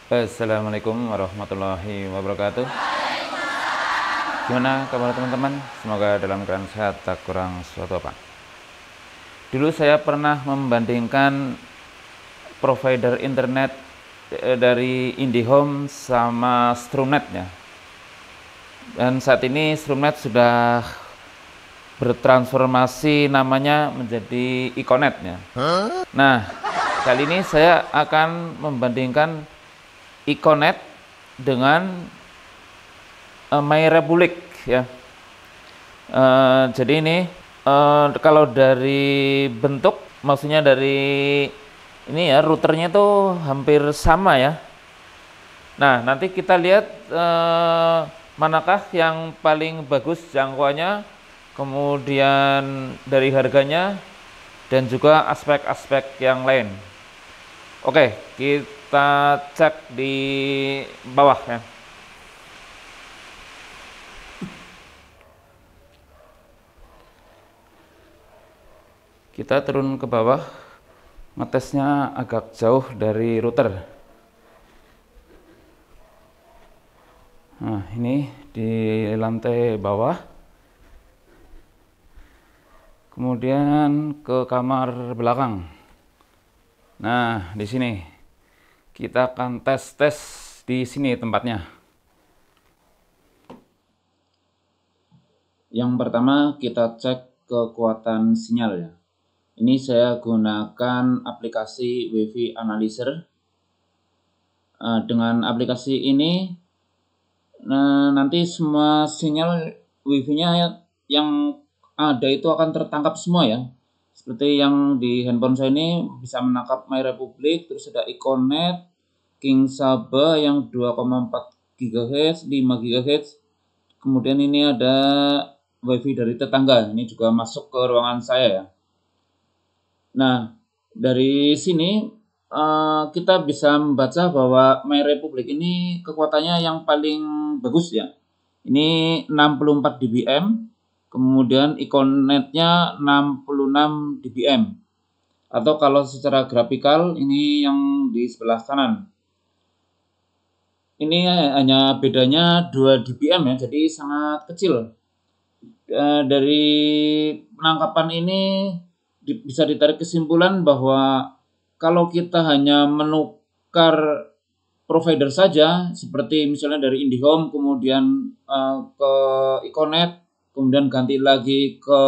Assalamualaikum warahmatullahi wabarakatuh. Gimana kabar teman-teman? Semoga dalam keadaan sehat, tak kurang suatu apa. Dulu saya pernah membandingkan provider internet dari IndiHome sama Strumnet ya. Dan saat ini Strumnet sudah bertransformasi namanya menjadi Iconet ya. Nah, kali ini saya akan membandingkan Iconet dengan My Republic ya. Jadi ini kalau dari bentuk, maksudnya dari ini ya, routernya tuh hampir sama ya. Nah, nanti kita lihat manakah yang paling bagus jangkauannya, kemudian dari harganya, dan juga aspek-aspek yang lain. Oke, kita cek di bawah ya. Kita turun ke bawah, ngetesnya agak jauh dari router. Nah, ini di lantai bawah. Kemudian ke kamar belakang. Nah, di sini kita akan tes di sini tempatnya. Yang pertama kita cek kekuatan sinyal ya. Ini saya gunakan aplikasi WiFi Analyzer. Dengan aplikasi ini nanti semua sinyal WiFi-nya yang ada itu akan tertangkap semua ya. Seperti yang di handphone saya ini bisa menangkap My Republic, terus ada Iconet, King Saba yang 2,4 GHz, 5 GHz. Kemudian ini ada WiFi dari tetangga, ini juga masuk ke ruangan saya ya. Nah, dari sini kita bisa membaca bahwa My Republic ini kekuatannya yang paling bagus ya. Ini 64 dBm. Kemudian Iconetnya 66 dBm. Atau kalau secara grafikal ini yang di sebelah kanan. Ini hanya bedanya 2 dBm ya, jadi sangat kecil. Dari penangkapan ini bisa ditarik kesimpulan bahwa kalau kita hanya menukar provider saja, seperti misalnya dari IndiHome kemudian ke Iconet, kemudian ganti lagi ke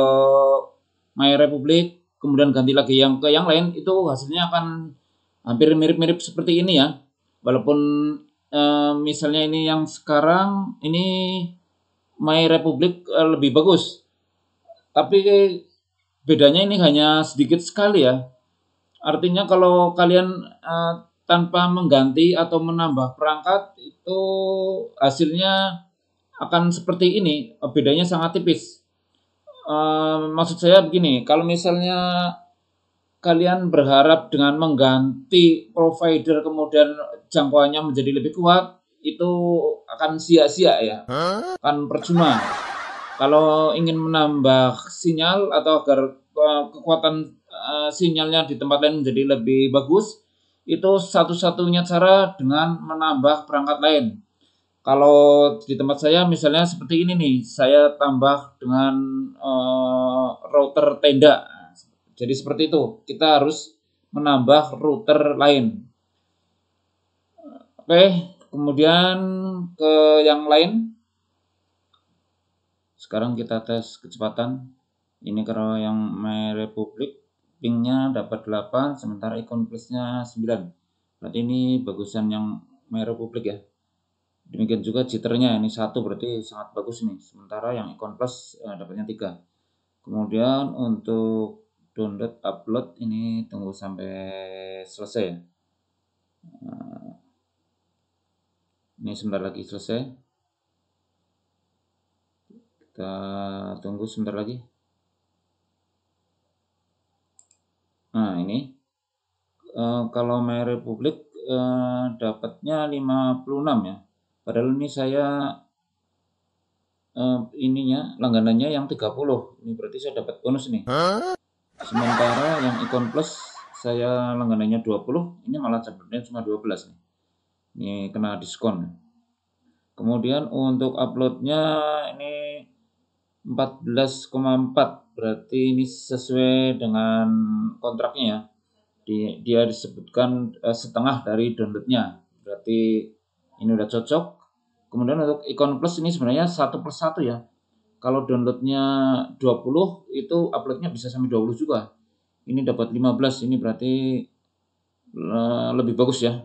My Republic, kemudian ganti lagi yang ke yang lain, itu hasilnya akan hampir mirip-mirip seperti ini ya. Walaupun misalnya ini yang sekarang ini My Republic lebih bagus, tapi bedanya ini hanya sedikit sekali ya. Artinya kalau kalian tanpa mengganti atau menambah perangkat itu hasilnya akan seperti ini, bedanya sangat tipis. Maksud saya begini, kalau misalnya kalian berharap dengan mengganti provider kemudian jangkauannya menjadi lebih kuat, itu akan sia-sia ya, akan percuma. Kalau ingin menambah sinyal atau agar kekuatan sinyalnya di tempat lain menjadi lebih bagus, itu satu-satunya cara dengan menambah perangkat lain. Kalau di tempat saya misalnya seperti ini nih, saya tambah dengan router tenda. Jadi seperti itu, kita harus menambah router lain. Oke, kemudian ke yang lain. Sekarang kita tes kecepatan. Ini kalau yang My Republic pingnya dapat 8, sementara Icon Plusnya 9. Berarti ini bagusan yang My Republic ya. Demikian juga jitternya, ini 1 berarti sangat bagus nih. Sementara yang Icon Plus dapatnya 3. Kemudian untuk download upload ini tunggu sampai selesai ya. Ini sebentar lagi selesai. Kita tunggu sebentar lagi. Nah ini kalau My Republic dapatnya 56 ya. Padahal ini saya ininya langganannya yang 30. Ini berarti saya dapat bonus nih. Sementara yang Icon Plus saya langganannya 20, ini malah dapatnya cuma 12 nih. Ini kena diskon. Kemudian untuk uploadnya ini 14,4, berarti ini sesuai dengan kontraknya ya. Dia disebutkan setengah dari downloadnya, berarti ini udah cocok. Kemudian untuk Icon Plus ini sebenarnya 1/1 ya. Kalau downloadnya 20, itu uploadnya bisa sampai 20 juga. Ini dapat 15, ini berarti lebih bagus ya.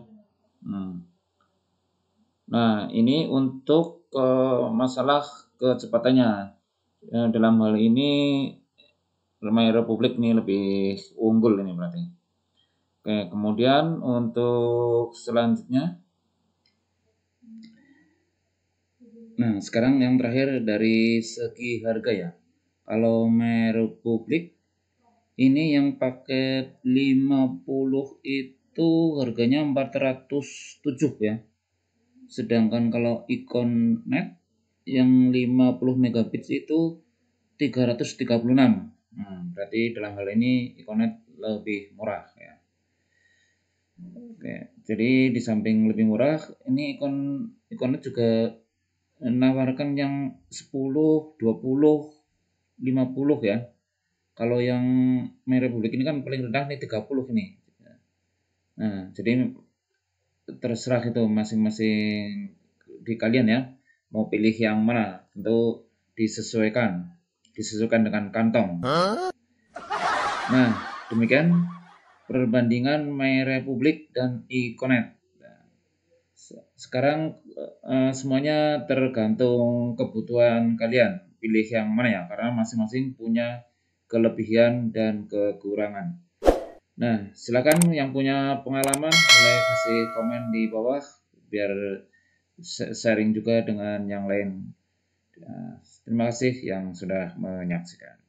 Nah, ini untuk masalah kecepatannya. Dalam hal ini MyRepublic ini lebih unggul ini berarti. Oke, kemudian untuk selanjutnya, nah sekarang yang terakhir dari segi harga ya. Kalau MyRepublic ini yang paket 50 itu harganya 407 ya. Sedangkan kalau Iconnet yang 50 megabits itu 336. Berarti dalam hal ini Iconnet lebih murah ya. Oke, jadi di samping lebih murah, ini Iconnet juga menawarkan yang 10, 20, 50 ya. Kalau yang MyRepublic ini kan paling rendah nih 30 ini. Nah, jadi terserah itu masing-masing di kalian ya. Mau pilih yang mana, tentu disesuaikan dengan kantong. Nah, demikian perbandingan MyRepublic dan Iconet. Sekarang semuanya tergantung kebutuhan kalian. Pilih yang mana ya, karena masing-masing punya kelebihan dan kekurangan. Nah, silakan yang punya pengalaman boleh kasih komen di bawah biar sharing juga dengan yang lain. Terima kasih yang sudah menyaksikan.